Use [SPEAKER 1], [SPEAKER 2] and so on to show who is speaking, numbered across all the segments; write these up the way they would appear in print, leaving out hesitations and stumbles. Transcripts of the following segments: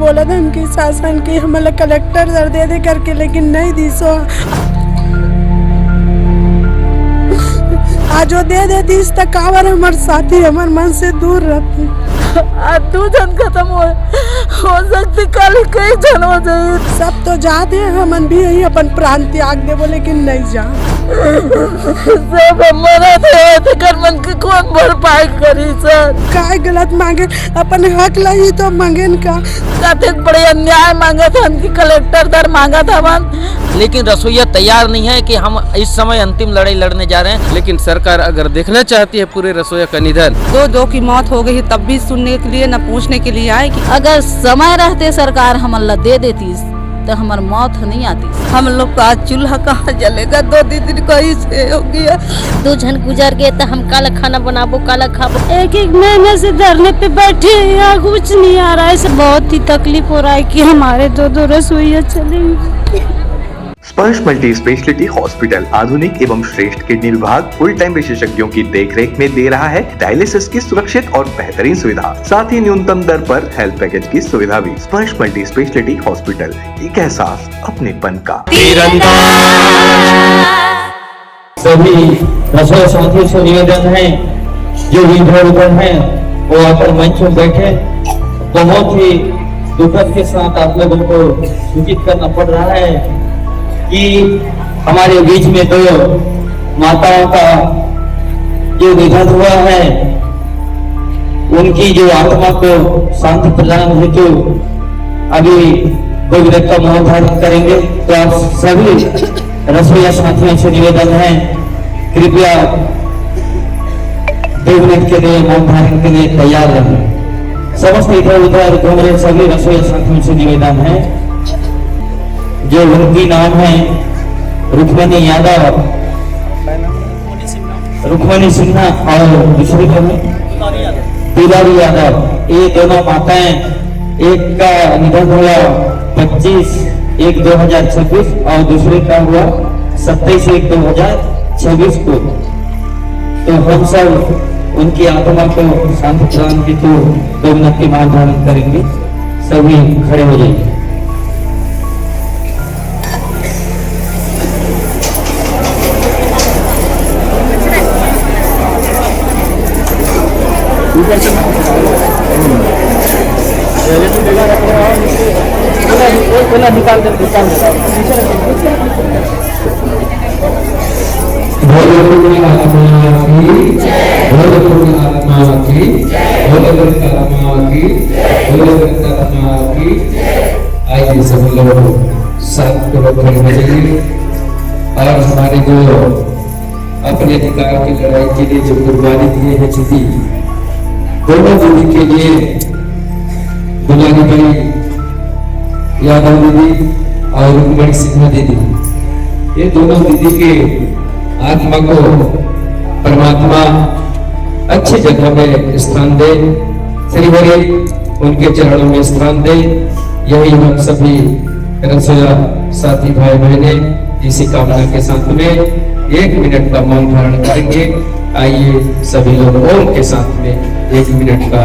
[SPEAKER 1] बोला था उनकी शासन की हमारा कलेक्टर दर दे करके, लेकिन नहीं दी। सो आज वो दे देती इस तक आवर हमारे साथी हमारे मन से दूर रहते।
[SPEAKER 2] आज 2 जन खत्म हो सकते, कल कई जन हो जाए।
[SPEAKER 1] सब तो जाते हैं, हम भी यही अपन प्राण त्याग दे बोले कि नहीं जा।
[SPEAKER 2] सब हमारा थे कर मन के कौन भरपाई करी सर।
[SPEAKER 1] काय गलत मांगे अपन हक लाई तो मांगे का
[SPEAKER 2] कहते बड़े अन्याय मांगा था उनकी, कलेक्टर दर मांगा था मन।
[SPEAKER 3] लेकिन रसोईया तैयार नहीं है कि हम इस समय अंतिम लड़ाई लड़ने जा रहे हैं। लेकिन सरकार अगर देखना चाहती है पूरे रसोईया का निधन,
[SPEAKER 4] दो की मौत हो गई तब भी सुनने के लिए न पूछने के लिए आए कि
[SPEAKER 2] अगर समय रहते सरकार हमला दे देती तो हमार मौत नहीं आती।
[SPEAKER 4] हम लोग का चूल्हा कहाँ जलेगा, 2 दिन कहीं से हो गया।
[SPEAKER 5] 2 जन गुजर गए तो हम काला खाना बनाबो, काला खाबो।
[SPEAKER 6] 1 महीने से धरने पे बैठे हैं, यहाँ कुछ नहीं आ रहा है। ऐसे बहुत ही तकलीफ हो रहा है कि हमारे 2 रसोइया चलेंगे।
[SPEAKER 7] स्पर्श मल्टी स्पेशलिटी हॉस्पिटल आधुनिक एवं श्रेष्ठ किडनी विभाग फुल टाइम विशेषज्ञों की देखरेख में दे रहा है डायलिसिस की सुरक्षित और बेहतरीन सुविधा, साथ ही न्यूनतम दर पर हेल्थ पैकेज की सुविधा भी। स्पर्श मल्टी स्पेशलिटी हॉस्पिटल, एक एहसास अपनेपन का।
[SPEAKER 8] सभी रसोई साथियों से निवेदन है, जो इधर उधर है वो आकर मंच में बैठे। बहुत ही दुखद के साथ आप लोगों को सूचित करना पड़ रहा है कि हमारे बीच में 2 माताओं का जो निधन हुआ है, उनकी जो आत्मा को शांति प्रदान हेतु अभी 2 मिनट का मौन धारण करेंगे। तो आप सभी रसोईया साथियों से निवेदन है, कृपया 2 मिनट के लिए मौन धारण के लिए तैयार रहें। समस्त इधर उधर घूम रहे सभी रसोईया साथियों से निवेदन है, जो उनकी नाम है रुक्मणी यादव, रुक्मणी सिन्हा और दूसरी को है तिवारी यादव। ये दोनों माताएं, एक का निधन हुआ 25/1/2026 और दूसरे का हुआ 27/1/2026 को। तो हम सब उनकी आत्मा को शांति प्रदान हेतु 2 मिनट की मौन धारण करेंगे। सभी खड़े हो जाइए। आइए सभी लोग साथ खड़े हो जाइए और हमारे जो अपने अधिकार की लड़ाई के लिए जो कुर्बानी दिए हैं दीदी, दोनों दीदी के लिए दुलारी भाई यादव दीदी और रुक्मणी सिन्हा दीदी, ये दोनों दीदी के आत्मा को परमात्मा अच्छी जगह में स्थान दे, श्री हरि उनके चरणों में स्थान दे। यही हम सभी रसोईया साथी भाई बहने इसी कामना के साथ में 1 मिनट का मौन धारण करेंगे। आइए सभी लोग ओम के साथ में 1 मिनट का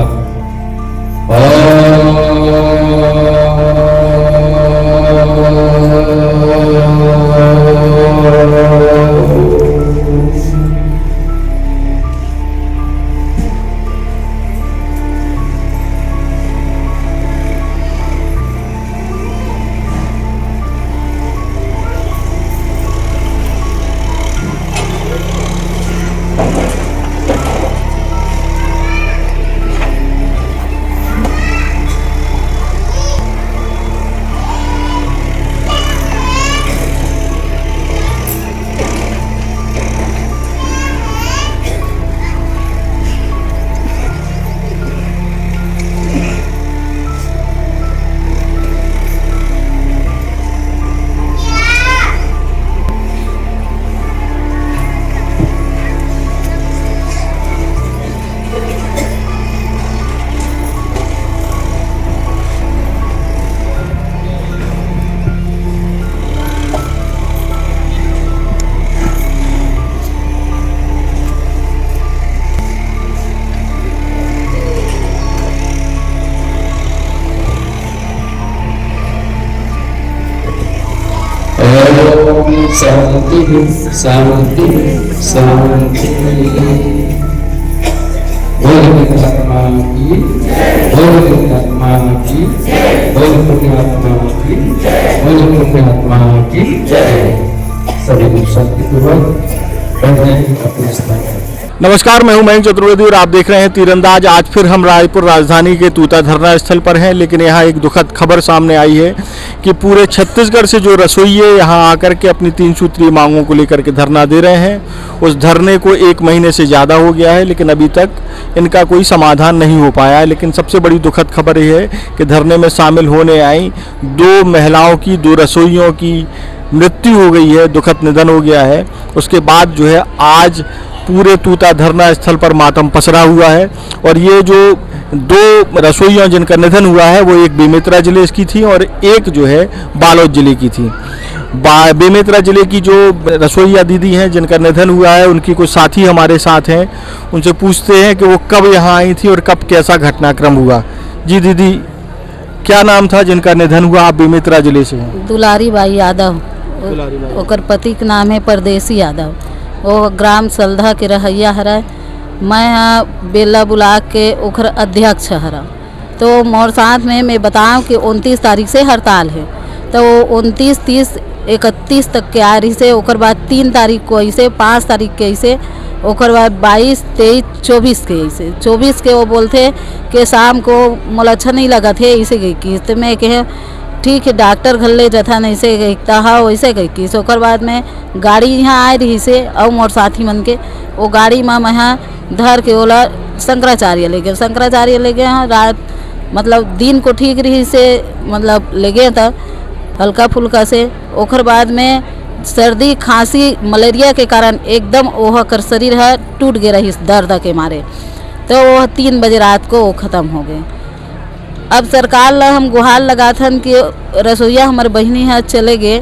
[SPEAKER 8] ओम शांति शांति शांति। बोल पुण्यात्मा की, बोल पुण्यात्मा की, बोल पुण्यात्मा की, बोल पुण्यात्मा की जय। सभी लोग शांतिपूर्वक बैठे अपने स्थान पर।
[SPEAKER 9] नमस्कार, मैं हूं मयंक चतुर्वेदी और आप देख रहे हैं तीरंदाज। आज फिर हम रायपुर राजधानी के तूता धरना स्थल पर हैं, लेकिन यहाँ एक दुखद खबर सामने आई है कि पूरे छत्तीसगढ़ से जो रसोइये यहाँ आकर के अपनी 3 सूत्रीय मांगों को लेकर के धरना दे रहे हैं, उस धरने को 1 महीने से ज़्यादा हो गया है, लेकिन अभी तक इनका कोई समाधान नहीं हो पाया है। लेकिन सबसे बड़ी दुखद खबर यह है कि धरने में शामिल होने आई 2 महिलाओं की, 2 रसोइयों की मृत्यु हो गई है, दुखद निधन हो गया है। उसके बाद जो है आज पूरे तूता धरना स्थल पर मातम पसरा हुआ है। और ये जो 2 रसोइयाँ जिनका निधन हुआ है वो एक बेमेतरा जिले की थी और एक जो है बालोद जिले की थी। बेमेतरा जिले की जो रसोइया दीदी हैं जिनका निधन हुआ है, उनकी कुछ साथी हमारे साथ हैं, उनसे पूछते हैं कि वो कब यहाँ आई थी और कब कैसा घटनाक्रम हुआ। जी दीदी, क्या नाम था जिनका निधन हुआ? आप बेमेतरा जिले से हैं।
[SPEAKER 4] दुलारी बाई यादव, ओकर पति के नाम है परदेसी यादव। वो ग्राम सलधा के रहैया हरा। मैं बेला ब्लॉक के ओकर अध्यक्ष हरा। तो मोर साथ में मैं बताऊं कि 29 तारीख से हड़ताल है, तो 29, 30, 31 तक के आ रही से, ओकर बाद 3 तारीख को ऐसे, 5 तारीख के ऐसे, ओकर बाद 22, 23, 24 के ऐसे। 24 के वो बोलते कि शाम को मोला अच्छा नहीं लगा थे ऐसे गई की। तो मैं कहे ठीक है, डॉक्टर घर ले जाता नहीं से गई हाँ वैसे गई की। ओकर बाद में गाड़ी यहाँ आए रही से और मोर साथी मन के वो गाड़ी में मैं यहाँ धर के ओला शंकराचार्य ले गए। शंकराचार्य ले गए हैं रात, मतलब दिन को ठीक रही से, मतलब ले गए था हल्का फुल्का से। ओकर बाद में सर्दी खांसी मलेरिया के कारण एकदम ओह कर शरीर है टूट गए रही दर्द के मारे। तो वो 3 बजे रात को वो ख़त्म हो गए। अब सरकार ला हम गुहार लगा था कि रसोईया हमारे बहनी है चले गए,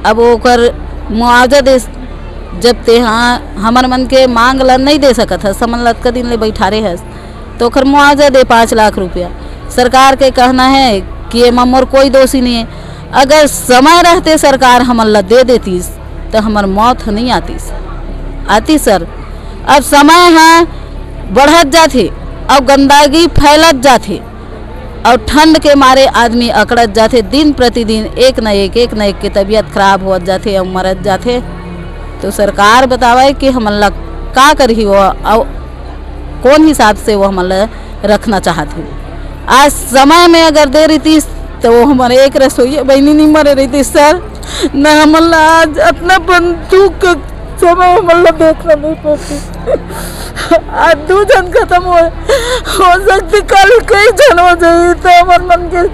[SPEAKER 4] अब वो कर मुआवजा दे। जब ते हाँ हमारे मन के मांग ला नहीं दे सकत है, समन लत का दिन ले बैठा रहे है, तो कर मुआवजा दे 5 लाख रुपया। सरकार के कहना है कि ये मोर कोई दोषी नहीं है। अगर समय रहते सरकार हमन ला दे देती तो हमार मौत नहीं आती सर। अब समय है बढ़त जाते और गंदगी फैलत जाते और ठंड के मारे आदमी अकड़त जाते। दिन प्रतिदिन एक न एक की तबीयत खराब हो जाते और मरत जाते। तो सरकार बतावे कि हमन ला का करही वो और कौन हिसाब से वो हमन ला रखना चाहते। आज समय में अगर दे रही थी तो वो हमारे एक रसोई बहनी नहीं मरे रही थी सर। न हमन ला आज अपना बंदूक समय हमन ला देखना नहीं पड़ती। आज 2 जन खत्म हो सकती, कल कई जन हो जाए। तो हमार मन के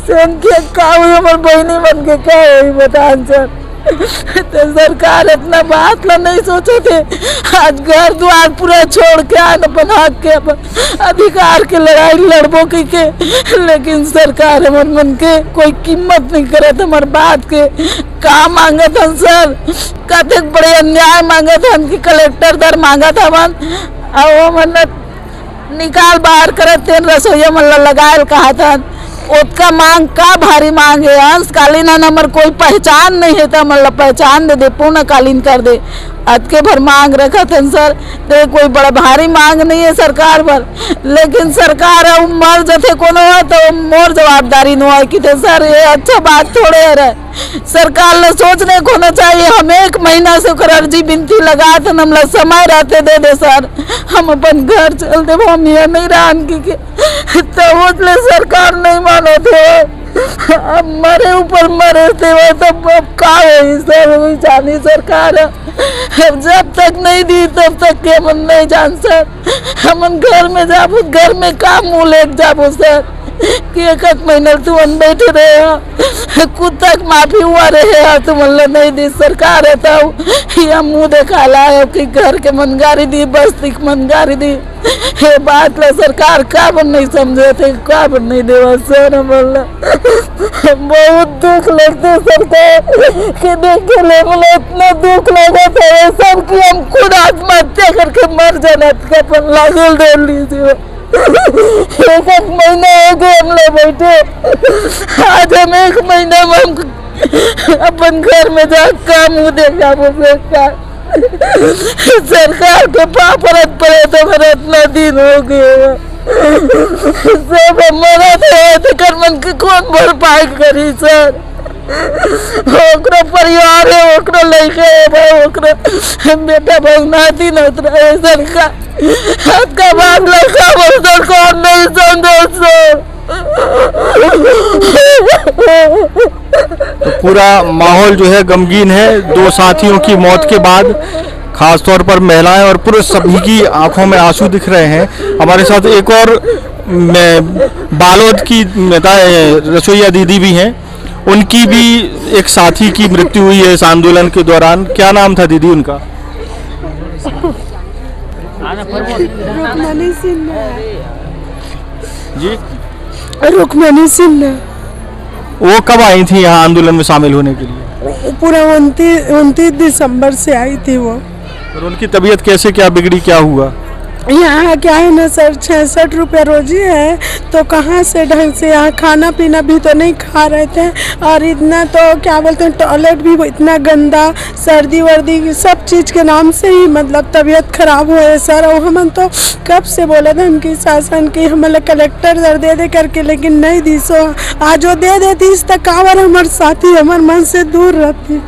[SPEAKER 4] संख्या का हुई, हमार बहनी मन के क्या हुई बतान सर। तो सरकार अपना बात ला नहीं सोचे थे। आज घर द्वार पूरा छोड़ के आन अपन हक के अपन अधिकार के लड़ाई लड़बो के लेकिन सरकार हमार मन के कोई कीमत नहीं करत हमार बात के। का मांगत हन सर, कते बड़े अन्याय मांगत हन कि कलेक्टर दर मांगत हवन और मन निकाल बाहर करत थे रसोईया मन लगाए कहा था। उसका मांग का भारी मांग है। अंशकालीन नंबर कोई पहचान नहीं है तो मतलब पहचान दे पूर्णकालीन कर दे। आज के भर मांग रखा था सर, तो कोई बड़ा भारी मांग नहीं है सरकार पर। लेकिन सरकार अब मर जाते कोनो है तो मोर जवाबदारी न है कि सर ये अच्छा बात थोड़े है। सरकार ने सोचने को ना चाहिए। हम 1 महीना से अर्जी बिनती लगा थे, हम समय रहते दे सर, हम अपन घर चल दे, हम यहाँ नहीं रहन की तो उसने सरकार नहीं मानो थे। अब मरे ऊपर मरे थे वो तब का हुई सर, वही जानी सरकार। जब तक नहीं दी तब तक के मन नहीं जान सर। हम घर में जाबू, घर में काम मुँह ले जाबू सर कि 1 महीना तुम बैठे रहे खुद तक माफी हुआ रहे तुम नहीं दी सरकार है तो यह मुँह देखा लाए कि घर के मनगारी दी, बस्ती की मनगारी दी। ये बात ला सरकार का बन नहीं समझे थे, का बन नहीं देवा सर। बोलना बहुत दुख लगता सरकार कि देखे ले बोला इतना दुख लगा था सब कि हम खुद आत्महत्या करके मर जाना का लागल दे लीजिए। 1 महीना हो गए हम लोग बैठे। आज हम 1 महीना में हम
[SPEAKER 2] अपन घर में जा काम मुँह देखा मुझे सरकार के पापरत पड़े तो मेरा इतना दिन हो गया सब मरा थे कर मन के कौन भरपाई करी सर ओकरो परिवार है ओकरो लड़के है ओकरो बेटा बहु नाती नतरा है सरकार हाथ का बाप लड़का बोलता कौन नहीं समझो
[SPEAKER 9] तो पूरा माहौल जो है गमगीन है। दो साथियों की मौत के बाद खास तौर पर महिलाएं और पुरुष सभी की आंखों में आंसू दिख रहे हैं। हमारे साथ एक और बालोद की रसोईया दीदी भी हैं, उनकी भी एक साथी की मृत्यु हुई है इस आंदोलन के दौरान। क्या नाम था दीदी उनका?
[SPEAKER 1] रुकमनी सिन्हा
[SPEAKER 9] जी,
[SPEAKER 1] रुकमनी सिन्हा।
[SPEAKER 9] वो कब आई थी यहाँ आंदोलन में शामिल होने के लिए?
[SPEAKER 1] पूरा 29 दिसंबर से आई थी वो।
[SPEAKER 9] और उनकी तबीयत कैसे, क्या बिगड़ी, क्या हुआ?
[SPEAKER 1] यहाँ क्या है ना सर, 66 रुपये रोजी है तो कहाँ से ढंग से यहाँ खाना पीना भी तो नहीं खा रहे थे। और इतना तो क्या बोलते हैं, टॉयलेट भी इतना गंदा, सर्दी वर्दी सब चीज़ के नाम से ही मतलब तबीयत खराब हुआ है सर। और हम तो कब से बोले थे उनकी शासन की हमें कलेक्टर दे करके, लेकिन नहीं दी। सो आज वो दे देती इस तक कावर हमारे साथी हमारे मन से दूर रहती।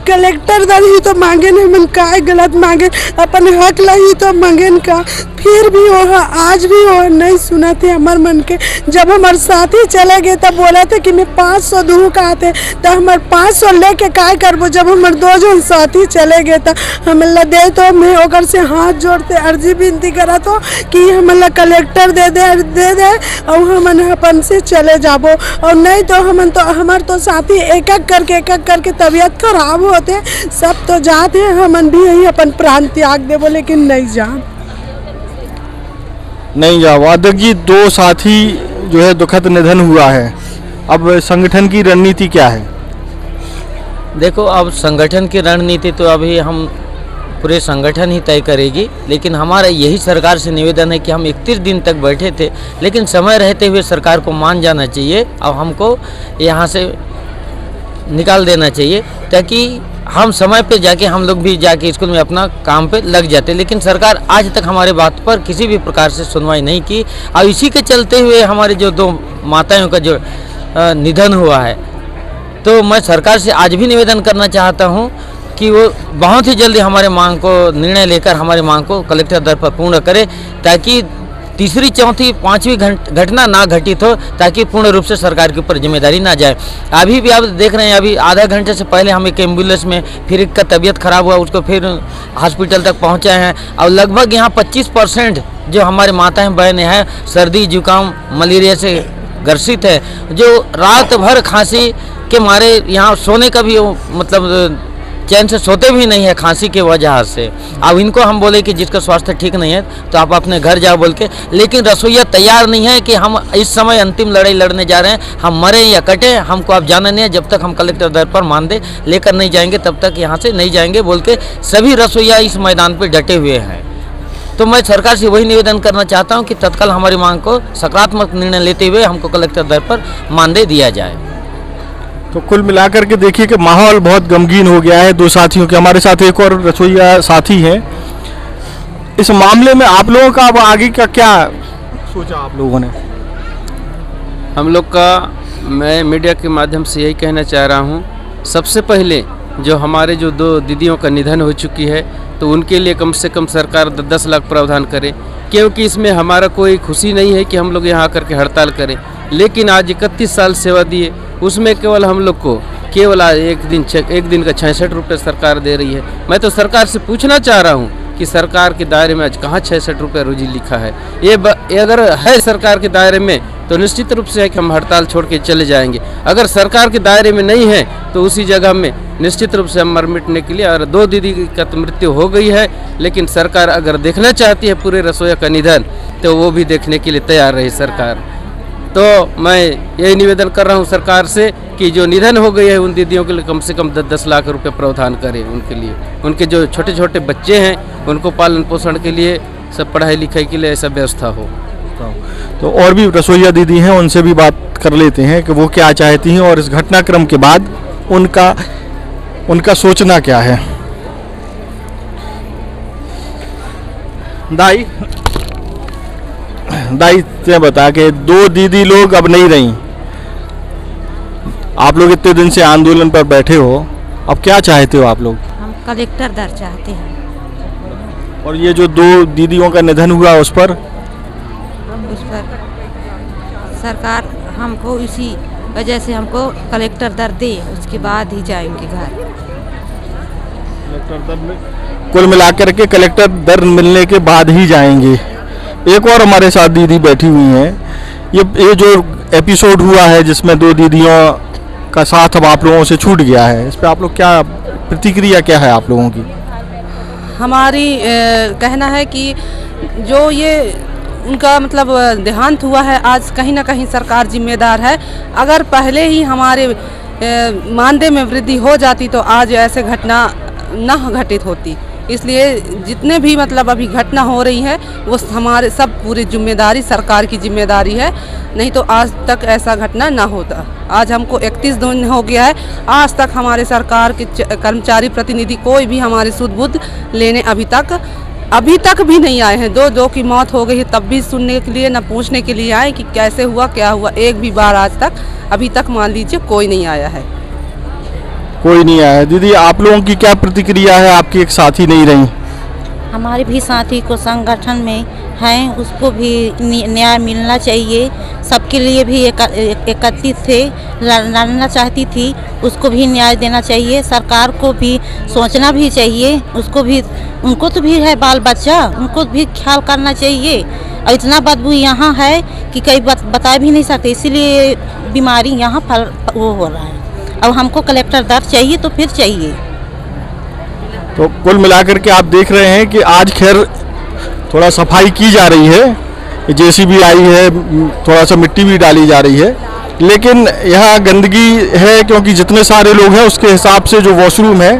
[SPEAKER 1] कलेक्टर दर ही तो मांगे न, मन का गलत मांगे, अपन हक ला ही तो मांगे का, फिर भी वो आज भी वो नहीं सुना थे हमारे मन के। जब हमारे साथी चले गए तब बोला था कि मैं 500 दूँ का आते, तो हमारे 500 लेके काय करबो। जब हमारे 2 जन साथी चले गए तो हमें दे, तो मैं ओकर से हाथ जोड़ते अर्जी विनती करा तो कि हमें कलेक्टर दे दे और हम अपन से चले जाबो। और नहीं तो हमारे तो साथी एक एक करके तबीयत खराब होते सब तो जाते हैं, हमन भी यही अपन प्राण त्याग देबो, लेकिन नहीं जाओ।
[SPEAKER 9] वादक जी, 2 साथी जो है दुखद निधन हुआ है, अब संगठन की रणनीति क्या है?
[SPEAKER 3] देखो, अब संगठन की रणनीति तो अभी हम पूरे संगठन ही तय करेगी, लेकिन हमारा यही सरकार से निवेदन है कि हम 31 दिन तक बैठे थे, लेकिन समय रहते हुए सरकार को मान जाना चाहिए और हमको यहाँ से निकाल देना चाहिए, ताकि हम समय पे जाके हम लोग भी जाके स्कूल में अपना काम पे लग जाते। लेकिन सरकार आज तक हमारे बात पर किसी भी प्रकार से सुनवाई नहीं की और इसी के चलते हुए हमारे जो 2 माताओं का जो निधन हुआ है, तो मैं सरकार से आज भी निवेदन करना चाहता हूँ कि वो बहुत ही जल्दी हमारे मांग को निर्णय लेकर हमारे मांग को कलेक्टर दर पर पूर्ण करे, ताकि तीसरी, चौथी, 5वीं घटना ना घटित हो, ताकि पूर्ण रूप से सरकार के ऊपर जिम्मेदारी ना जाए। अभी भी आप देख रहे हैं, अभी आधा घंटे से पहले हम एक एम्बुलेंस में फिर एक का तबीयत खराब हुआ, उसको फिर हॉस्पिटल तक पहुंचाए हैं। और लगभग यहाँ 25% जो हमारे माताएं बहनें हैं सर्दी जुकाम मलेरिया से ग्रसित है, जो रात भर खांसी के मारे यहाँ सोने का भी मतलब चैन से सोते भी नहीं है खांसी के वजह से। अब इनको हम बोले कि जिसका स्वास्थ्य ठीक नहीं है तो आप अपने घर जाओ बोल के, लेकिन रसोईया तैयार नहीं है कि हम इस समय अंतिम लड़ाई लड़ने जा रहे हैं, हम मरे या कटे हमको आप जाना नहीं है। जब तक हम कलेक्टर दर पर मानदेय लेकर नहीं जाएंगे तब तक यहाँ से नहीं जाएंगे बोल के सभी रसोईया इस मैदान पर डटे हुए हैं। तो मैं सरकार से वही निवेदन करना चाहता हूँ कि तत्काल हमारी मांग को सकारात्मक निर्णय लेते हुए हमको कलेक्टर दर पर मानदेय दिया जाए।
[SPEAKER 9] तो कुल मिलाकर के देखिए कि माहौल बहुत गमगीन हो गया है 2 साथियों के। हमारे साथ एक और रसोईया साथी हैं। इस मामले में आप लोगों का अब आगे का क्या सोचा आप लोगों ने?
[SPEAKER 3] हम लोग का, मैं मीडिया के माध्यम से यही कहना चाह रहा हूँ, सबसे पहले जो हमारे जो 2 दीदियों का निधन हो चुकी है तो उनके लिए कम से कम सरकार 10 लाख प्रावधान करे, क्योंकि इसमें हमारा कोई खुशी नहीं है कि हम लोग यहाँ आकर के हड़ताल करें। लेकिन आज 31 साल सेवा दिए, उसमें केवल हम लोग को केवल एक दिन का 66 रुपये सरकार दे रही है। मैं तो सरकार से पूछना चाह रहा हूँ कि सरकार के दायरे में आज कहाँ 66 रुपये रोजी लिखा है। ये अगर है सरकार के दायरे में तो निश्चित रूप से है कि हम हड़ताल छोड़ के चले जाएंगे। अगर सरकार के दायरे में नहीं है तो उसी जगह में निश्चित रूप से हम मर मिटने के लिए, और 2 दीदी का तो मृत्यु हो गई है, लेकिन सरकार अगर देखना चाहती है पूरे रसोईया का निधन तो वो भी देखने के लिए तैयार रही सरकार। तो मैं यही निवेदन कर रहा हूँ सरकार से कि जो निधन हो गए हैं उन दीदियों के लिए कम से कम 10 लाख रुपए प्रावधान करें उनके लिए। उनके जो छोटे छोटे बच्चे हैं उनको पालन पोषण के लिए, सब पढ़ाई लिखाई के लिए ऐसा व्यवस्था हो।
[SPEAKER 9] सकता हूँ। तो और भी रसोइया दीदी हैं, उनसे भी बात कर लेते हैं कि वो क्या चाहती हैं और इस घटनाक्रम के बाद उनका सोचना क्या है। दाई से बता के 2 दीदी लोग अब नहीं रही, आप लोग इतने दिन से आंदोलन पर बैठे हो, अब क्या चाहते हो आप लोग?
[SPEAKER 6] हम कलेक्टर दर चाहते हैं।
[SPEAKER 9] और ये जो 2 दीदियों का निधन हुआ उस पर
[SPEAKER 6] सरकार हमको इसी वजह से हमको कलेक्टर दर दे, उसके बाद ही जाएंगे घर।
[SPEAKER 9] कुल मिलाकर के कलेक्टर दर मिलने के बाद ही जाएंगे। एक और हमारे साथ दीदी बैठी हुई हैं। ये जो एपिसोड हुआ है जिसमें 2 दीदियों का साथ अब आप लोगों से छूट गया है, इस पे आप लोग क्या प्रतिक्रिया क्या है आप लोगों की?
[SPEAKER 10] हमारी कहना है कि जो ये उनका मतलब देहांत हुआ है, आज कहीं ना कहीं सरकार जिम्मेदार है। अगर पहले ही हमारे मानदेय में वृद्धि हो जाती तो आज ऐसे घटना न घटित होती। इसलिए जितने भी मतलब अभी घटना हो रही है वो हमारे सब पूरी जिम्मेदारी सरकार की जिम्मेदारी है, नहीं तो आज तक ऐसा घटना ना होता। आज हमको 31 दिन हो गया है, आज तक हमारे सरकार के कर्मचारी प्रतिनिधि कोई भी हमारे सुध बुध लेने अभी तक भी नहीं आए हैं। 2 की मौत हो गई है तब भी सुनने के लिए, न पूछने के लिए आए कि कैसे हुआ क्या हुआ। एक भी बार आज तक अभी तक मान लीजिए कोई नहीं आया है।
[SPEAKER 9] कोई नहीं आया। दीदी आप लोगों की क्या प्रतिक्रिया है? आपकी एक साथी नहीं रही।
[SPEAKER 6] हमारे भी साथी को संगठन में हैं, उसको भी न्याय मिलना चाहिए। सबके लिए भी एकत्रित थे, लड़ना चाहती थी, उसको भी न्याय देना चाहिए। सरकार को भी सोचना भी चाहिए, उनको तो भी है बाल बच्चा, उनको भी ख्याल करना चाहिए। और इतना बदबू यहाँ है कि कई बता भी नहीं सकते, इसीलिए बीमारी यहाँ वो हो रहा है। अब हमको कलेक्टर दर चाहिए तो फिर चाहिए।
[SPEAKER 9] तो कुल मिलाकर के आप देख रहे हैं कि आज खैर थोड़ा सफाई की जा रही है, जेसीबी आई है, थोड़ा सा मिट्टी भी डाली जा रही है, लेकिन यहाँ गंदगी है क्योंकि जितने सारे लोग हैं उसके हिसाब से जो वॉशरूम है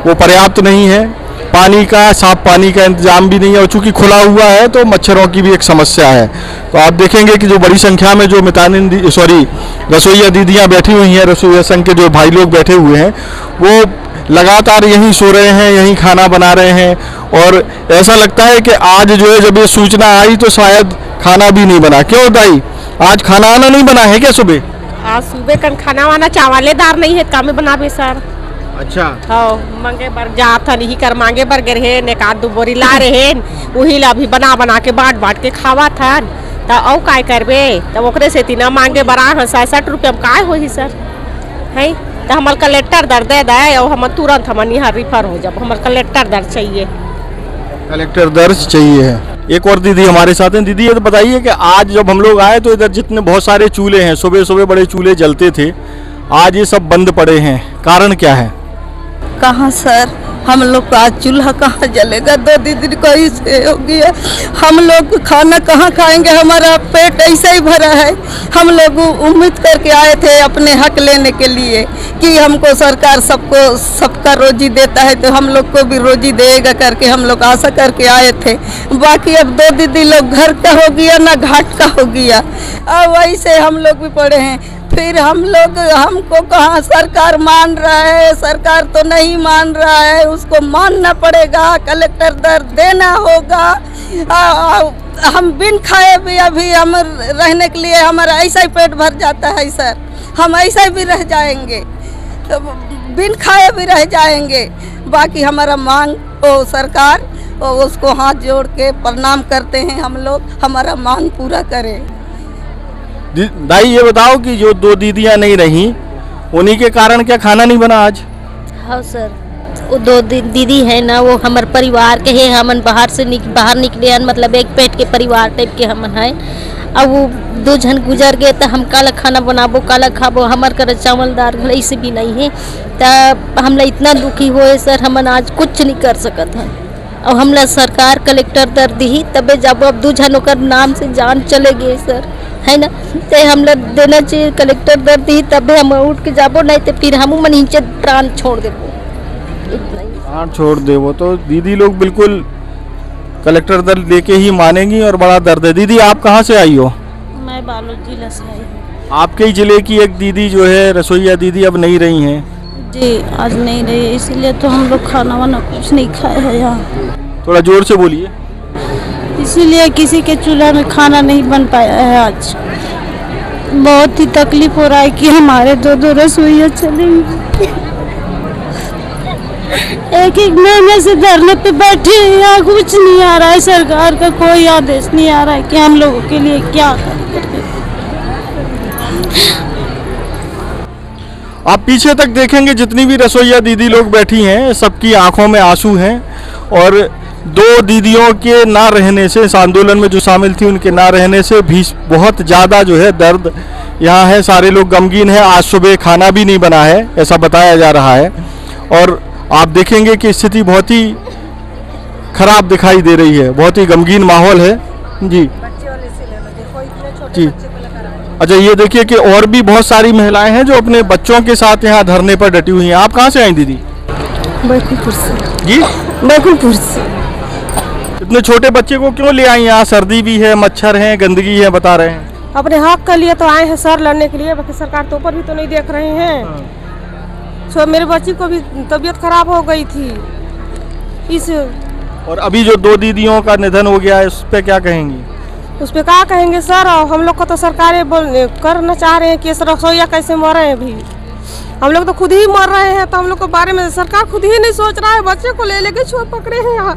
[SPEAKER 9] वो पर्याप्त नहीं है। साफ पानी का इंतजाम भी नहीं है और चूँकि खुला हुआ है तो मच्छरों की भी एक समस्या है। तो आप देखेंगे कि जो बड़ी संख्या में जो रसोइया दीदियाँ बैठी हुई हैं, रसोइया संघ के जो भाई लोग बैठे हुए हैं, वो लगातार यहीं सो रहे हैं, यहीं खाना बना रहे हैं। और ऐसा लगता है कि आज जो है जब ये सूचना आई तो शायद खाना भी नहीं बना। क्यों दाई, आज खाना आना नहीं बना है क्या सुबह?
[SPEAKER 11] आज सुबह कन खाना वाना चावलेदार नहीं है, काम बनावे सर।
[SPEAKER 9] अच्छा
[SPEAKER 11] हाँ, मांगे बर जात हन, यही कर मांगे बर गिर है, ने 2 बोरी ला रहे हैं, वही ला भी बना के बांट के खावा था। तो औ काय करबे, तब ओकरे से तीना मांगे बरा 60 रुपये में काय होही सर है। तो हमारे कलेक्टर दर दे दे और हम तुरंत हम यहाँ रिफर हो जाब। हमारे कलेक्टर दर चाहिए,
[SPEAKER 9] कलेक्टर दर्ज चाहिए है। एक और दीदी हमारे साथ हैं। दीदी ये तो बताइए कि आज जब हम लोग आए तो इधर जितने बहुत सारे चूल्हे हैं, सुबह सुबह बड़े चूल्हे जलते थे, आज ये सब बंद पड़े हैं, कारण क्या है?
[SPEAKER 4] कहाँ सर, हम लोग का आज चूल्हा कहाँ जलेगा? 2 दिन कोई से हो गया, हम लोग खाना कहाँ खाएंगे? हमारा पेट ऐसे ही भरा है। हम लोग उम्मीद करके आए थे अपने हक लेने के लिए कि हमको सरकार सबका रोजी देता है तो हम लोग को भी रोजी देगा करके हम लोग आशा करके आए थे। बाकी अब 2 दीदी लोग घर का हो गया ना घाट का हो गया, अब वैसे हम लोग भी पड़े हैं। फिर हमको कहाँ सरकार मान रहा है? सरकार तो नहीं मान रहा है, उसको मानना पड़ेगा, कलेक्टर दर देना होगा। हम बिन खाए भी अभी हम रहने के लिए हमारा ऐसा ही पेट भर जाता है सर, हम ऐसा भी रह जाएंगे, तो बिन खाए भी रह जाएंगे। बाकी हमारा मांग तो सरकार और उसको हाथ जोड़ के प्रणाम करते हैं हम लोग, हमारा मांग पूरा करें।
[SPEAKER 9] दाई ये बताओ कि जो 2 दीदियाँ नहीं रही उन्हीं के कारण क्या खाना नहीं बना आज?
[SPEAKER 5] हाँ सर, वो 2 दीदी है ना, वो हमारे परिवार के हैं। हमन बाहर निकले हैं, मतलब एक पेट के परिवार टाइप के हमन हैं। अब वो 2 जन गुजर गए तो हम काला खाना बनाबो, काला खाबो, हमार कर चावल दाल ऐसे भी नहीं है। तब हमला इतना दुखी हुए सर, हमन आज कुछ नहीं कर सकत हैं। और हमला सरकार कलेक्टर दर दी तबे जाबो। अब 2 जन ओकर नाम से जान चले गए सर, है ना, तो हमला देना चाहिए कलेक्टर दर दी तबे हम उठ के जाबो, नहीं तो फिर हम मन नीचे प्राण छोड़ देबो।
[SPEAKER 9] प्राण छोड़ देबो। तो दीदी लोग बिल्कुल कलेक्टर दल लेके ही मानेंगी और बड़ा दर्द है। दीदी आप कहाँ से आई हो?
[SPEAKER 6] मैं बालोद जिला से आई हूँ।
[SPEAKER 9] आपके ही जिले की एक दीदी जो है रसोईया दीदी अब नहीं रही हैं।
[SPEAKER 6] जी आज नहीं रही, इसलिए तो हम लोग खाना वाना कुछ नहीं खाए हैं यहाँ।
[SPEAKER 9] थोड़ा जोर से बोलिए।
[SPEAKER 6] इसीलिए किसी के चूल्हा में खाना नहीं बन पाया है आज। बहुत ही तकलीफ हो रहा है कि हमारे दो रसोइयाँ चलेंगी। एक महीने से धरने पे बैठे हैं, यहाँ कुछ नहीं आ रहा है, सरकार का कोई आदेश नहीं आ रहा है कि हम लोगों के लिए क्या करें।
[SPEAKER 9] आप पीछे तक देखेंगे जितनी भी रसोईया दीदी लोग बैठी हैं सबकी आंखों में आंसू हैं और दो दीदियों के ना रहने से, इस आंदोलन में जो शामिल थी उनके ना रहने से भी बहुत ज़्यादा जो है दर्द यहाँ है। सारे लोग गमगीन हैं। आज सुबह खाना भी नहीं बना है ऐसा बताया जा रहा है और आप देखेंगे कि स्थिति बहुत ही खराब दिखाई दे रही है। बहुत ही गमगीन माहौल है। जी जी अच्छा, ये देखिए कि और भी बहुत सारी महिलाएं हैं जो अपने बच्चों के साथ यहाँ धरने पर डटी हुई हैं। आप कहाँ से आई दीदी?
[SPEAKER 1] बैकुंठपुर से।
[SPEAKER 9] जी
[SPEAKER 1] बैकुंठपुर से।
[SPEAKER 9] इतने छोटे बच्चे को क्यों ले आई यहाँ? सर्दी भी है, मच्छर है, गंदगी है, बता रहे हैं।
[SPEAKER 11] अपने हक के लिए तो आए हैं सर लड़ने के लिए, बाकी सरकार तो ऊपर भी तो नहीं देख रहे हैं। सो मेरे बच्ची को भी तबीयत खराब हो गई थी इस। और
[SPEAKER 9] अभी जो दो दीदियों का निधन हो गया है उस पर क्या कहेंगी?
[SPEAKER 11] उस पर क्या कहेंगे सर? हम लोग को तो सरकारें करना चाह रहे हैं कि रसोईया कैसे मर रहे हैं। अभी हम लोग तो खुद ही मर रहे हैं, तो हम लोग के बारे में सरकार खुद ही नहीं सोच रहा है। बच्चे को ले लेके छोड़ पकड़े हैं यहाँ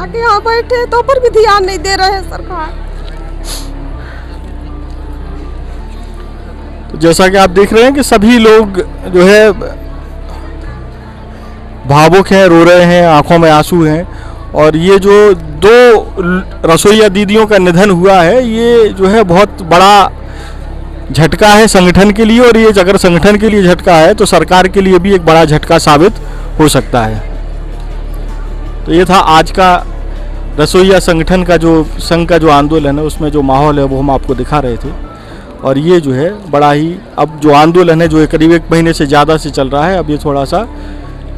[SPEAKER 11] आके, यहाँ बैठे तो ऊपर भी ध्यान नहीं दे रहे हैं सरकार।
[SPEAKER 9] तो जैसा कि आप देख रहे हैं कि सभी लोग जो है भावुक हैं, रो रहे हैं, आंखों में आंसू हैं और ये जो दो रसोईया दीदियों का निधन हुआ है ये जो है बहुत बड़ा झटका है संगठन के लिए और ये अगर संगठन के लिए झटका है तो सरकार के लिए भी एक बड़ा झटका साबित हो सकता है। तो ये था आज का रसोईया संगठन का जो संघ का जो आंदोलन है उसमें जो माहौल है वो हम आपको दिखा रहे थे और ये जो है बड़ा ही अब जो आंदोलन है जो करीब 1 महीने से ज़्यादा से चल रहा है अब ये थोड़ा सा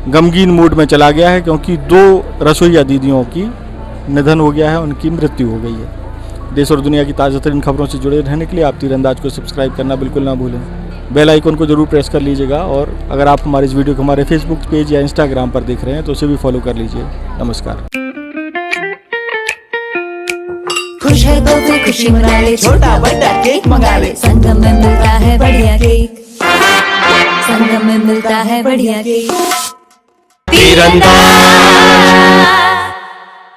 [SPEAKER 9] गमगीन मूड में चला गया है क्योंकि 2 रसोईया दीदियों की निधन हो गया है, उनकी मृत्यु हो गई है। देश और दुनिया की ताज़ा तरीन खबरों से जुड़े रहने के लिए आप तीरंदाज को सब्सक्राइब करना बिल्कुल ना भूलें। बेल आइकन को जरूर प्रेस कर लीजिएगा और अगर आप हमारे इस वीडियो को हमारे फेसबुक पेज या इंस्टाग्राम पर देख रहे हैं तो उसे भी फॉलो कर लीजिए। नमस्कार।
[SPEAKER 12] खुश है तो फिर खुशी मना ले, छोटा बड़ा केक मंगा ले, संगम में मिलता है बढ़िया केक, संगम में मिलता है बढ़िया केक। तीरंदाज।